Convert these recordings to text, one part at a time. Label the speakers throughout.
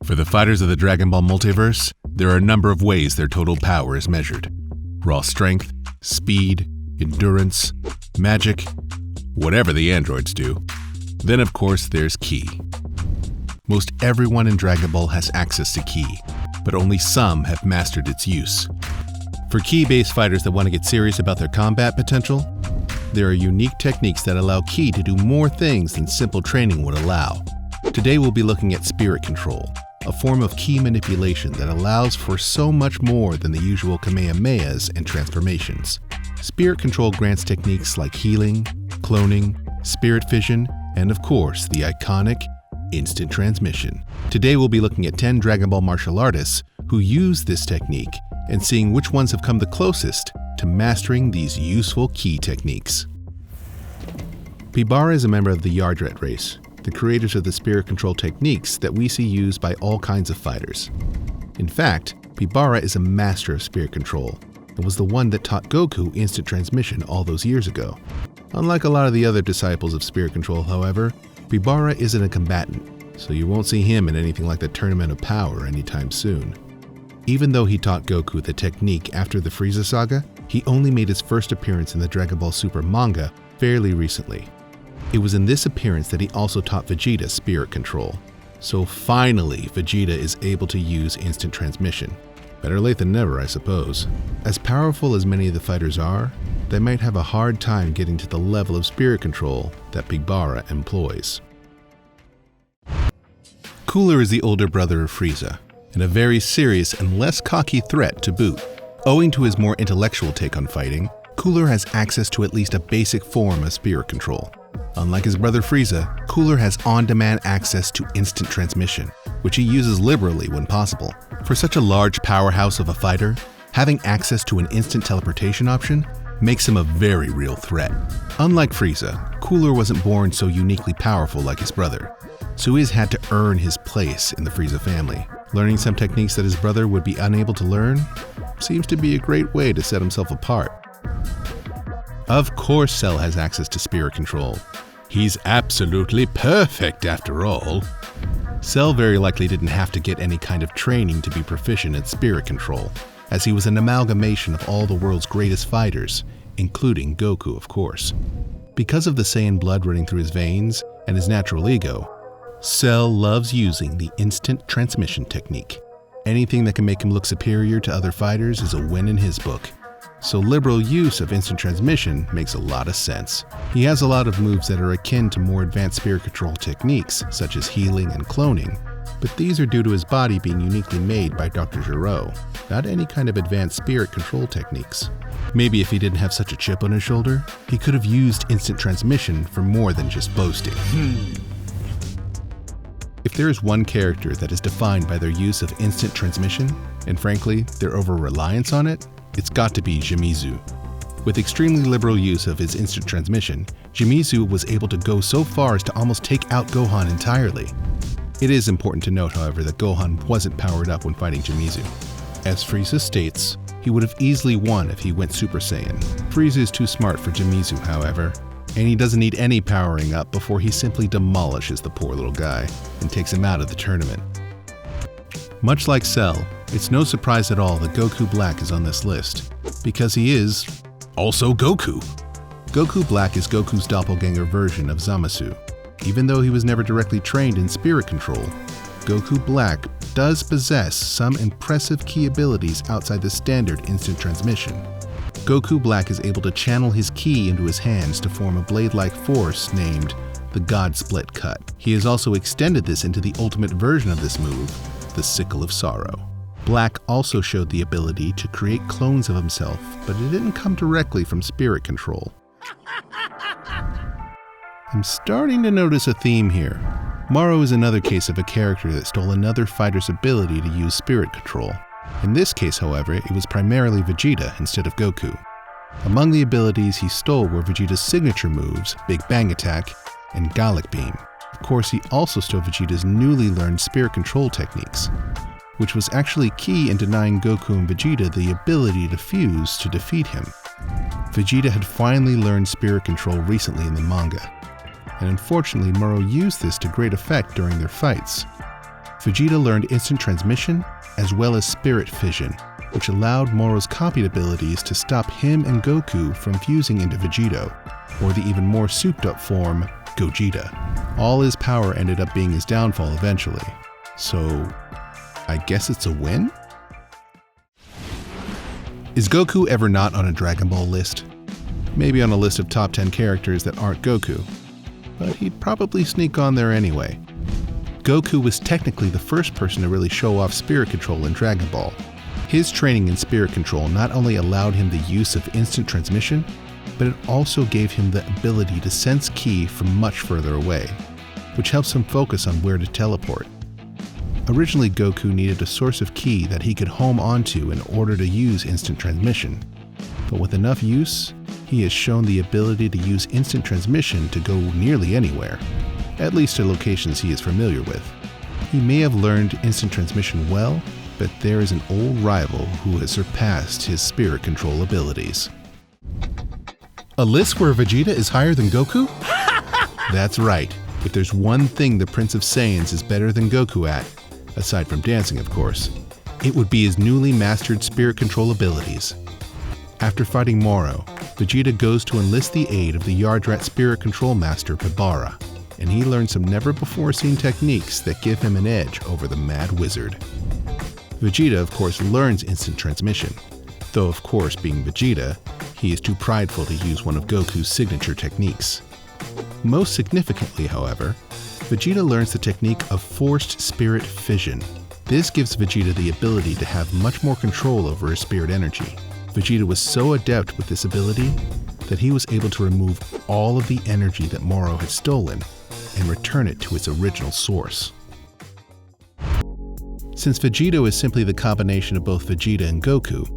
Speaker 1: For the fighters of the Dragon Ball multiverse, there are a number of ways their total power is measured. Raw strength, speed, endurance, magic, whatever the androids do. Then of course there's Ki. Most everyone in Dragon Ball has access to Ki, but only some have mastered its use. For Ki-based fighters that want to get serious about their combat potential, there are unique techniques that allow Ki to do more things than simple training would allow. Today we'll be looking at spirit control, a form of Ki manipulation that allows for so much more than the usual Kamehamehas and transformations. Spirit control grants techniques like healing, cloning, spirit fission, and of course the iconic instant transmission. Today we'll be looking at 10 Dragon Ball martial artists who use this technique and seeing which ones have come the closest to mastering these useful Ki techniques. Pybara is a member of the Yardat race, the creators of the spirit control techniques that we see used by all kinds of fighters. In fact, Pybara is a master of spirit control and was the one that taught Goku instant transmission all those years ago. Unlike a lot of the other disciples of spirit control, however, Pybara isn't a combatant, so you won't see him in anything like the Tournament of Power anytime soon. Even though he taught Goku the technique after the Frieza saga, he only made his first appearance in the Dragon Ball Super manga fairly recently. It was in this appearance that he also taught Vegeta spirit control. So finally, Vegeta is able to use instant transmission. Better late than never, I suppose. As powerful as many of the fighters are, they might have a hard time getting to the level of spirit control that Pybara employs. Cooler is the older brother of Frieza, and a very serious and less cocky threat to boot. Owing to his more intellectual take on fighting, Cooler has access to at least a basic form of spirit control. Unlike his brother Frieza, Cooler has on-demand access to instant transmission, which he uses liberally when possible. For such a large powerhouse of a fighter, having access to an instant teleportation option makes him a very real threat. Unlike Frieza, Cooler wasn't born so uniquely powerful like his brother, so he has had to earn his place in the Frieza family. Learning some techniques that his brother would be unable to learn seems to be a great way to set himself apart. Of course Cell has access to spirit control. He's absolutely perfect after all. Cell very likely didn't have to get any kind of training to be proficient in spirit control, as he was an amalgamation of all the world's greatest fighters, including Goku, of course. Because of the Saiyan blood running through his veins and his natural ego, Cell loves using the instant transmission technique. Anything that can make him look superior to other fighters is a win in his book. So liberal use of instant transmission makes a lot of sense. He has a lot of moves that are akin to more advanced spirit control techniques, such as healing and cloning, but these are due to his body being uniquely made by Dr. Gero, not any kind of advanced spirit control techniques. Maybe if he didn't have such a chip on his shoulder, he could have used instant transmission for more than just boasting. If there is one character that is defined by their use of instant transmission, and frankly, their over-reliance on it, it's got to be Jimizu. With extremely liberal use of his instant transmission, Jimizu was able to go so far as to almost take out Gohan entirely. It is important to note, however, that Gohan wasn't powered up when fighting Jimizu. As Frieza states, he would have easily won if he went Super Saiyan. Frieza is too smart for Jimizu, however, and he doesn't need any powering up before he simply demolishes the poor little guy and takes him out of the tournament. Much like Cell, it's no surprise at all that Goku Black is on this list, because he is also Goku. Goku Black is Goku's doppelganger version of Zamasu. Even though he was never directly trained in spirit control, Goku Black does possess some impressive Ki abilities outside the standard instant transmission. Goku Black is able to channel his Ki into his hands to form a blade-like force named the God Split Cut. He has also extended this into the ultimate version of this move, the Sickle of Sorrow. Black also showed the ability to create clones of himself, but it didn't come directly from spirit control. I'm starting to notice a theme here. Moro is another case of a character that stole another fighter's ability to use spirit control. In this case, however, it was primarily Vegeta instead of Goku. Among the abilities he stole were Vegeta's signature moves, Big Bang Attack and Gallic Beam. Of course, he also stole Vegeta's newly learned spirit control techniques, which was actually key in denying Goku and Vegeta the ability to fuse to defeat him. Vegeta had finally learned spirit control recently in the manga, and unfortunately Moro used this to great effect during their fights. Vegeta learned instant transmission as well as spirit fission, which allowed Moro's copied abilities to stop him and Goku from fusing into Vegito, or the even more souped-up form, Gogeta. All his power ended up being his downfall eventually. So, I guess it's a win? Is Goku ever not on a Dragon Ball list? Maybe on a list of top 10 characters that aren't Goku, but he'd probably sneak on there anyway. Goku was technically the first person to really show off spirit control in Dragon Ball. His training in spirit control not only allowed him the use of instant transmission, but it also gave him the ability to sense ki from much further away, which helps him focus on where to teleport. Originally, Goku needed a source of ki that he could home onto in order to use instant transmission, but with enough use, he has shown the ability to use instant transmission to go nearly anywhere, at least to locations he is familiar with. He may have learned instant transmission well, but there is an old rival who has surpassed his spirit control abilities. A list where Vegeta is higher than Goku? That's right. If there's one thing the Prince of Saiyans is better than Goku at, aside from dancing of course, it would be his newly mastered spirit control abilities. After fighting Moro, Vegeta goes to enlist the aid of the Yardat spirit control master Pybara, and he learns some never-before-seen techniques that give him an edge over the Mad Wizard. Vegeta, of course, learns instant transmission, though of course, being Vegeta, he is too prideful to use one of Goku's signature techniques. Most significantly, however, Vegeta learns the technique of forced spirit fission. This gives Vegeta the ability to have much more control over his spirit energy. Vegeta was so adept with this ability that he was able to remove all of the energy that Moro had stolen and return it to its original source. Since Vegito is simply the combination of both Vegeta and Goku,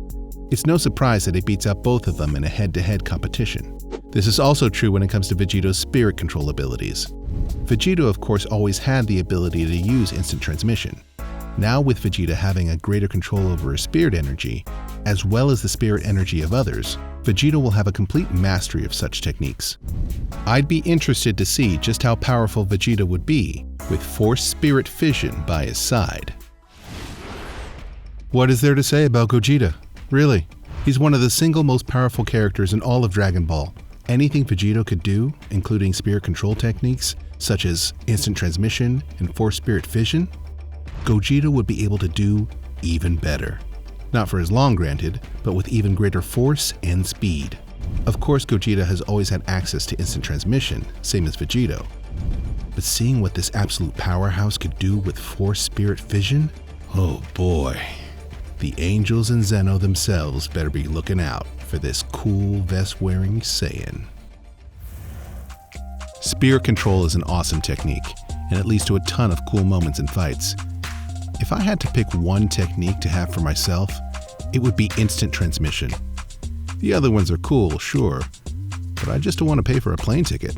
Speaker 1: it's no surprise that he beats out both of them in a head-to-head competition. This is also true when it comes to Vegito's spirit control abilities. Vegito, of course, always had the ability to use instant transmission. Now with Vegeta having a greater control over his spirit energy, as well as the spirit energy of others, Vegeta will have a complete mastery of such techniques. I'd be interested to see just how powerful Vegeta would be with forced spirit fission by his side. What is there to say about Gogeta? Really, he's one of the single most powerful characters in all of Dragon Ball. Anything Vegito could do, including spirit control techniques, such as instant transmission and forced spirit fission, Gogeta would be able to do even better. Not for as long granted, but with even greater force and speed. Of course, Gogeta has always had access to instant transmission, same as Vegito. But seeing what this absolute powerhouse could do with forced spirit fission? Oh boy. The angels and Zeno themselves better be looking out for this cool vest-wearing Saiyan. Spirit control is an awesome technique, and it leads to a ton of cool moments in fights. If I had to pick one technique to have for myself, it would be instant transmission. The other ones are cool, sure, but I just don't want to pay for a plane ticket.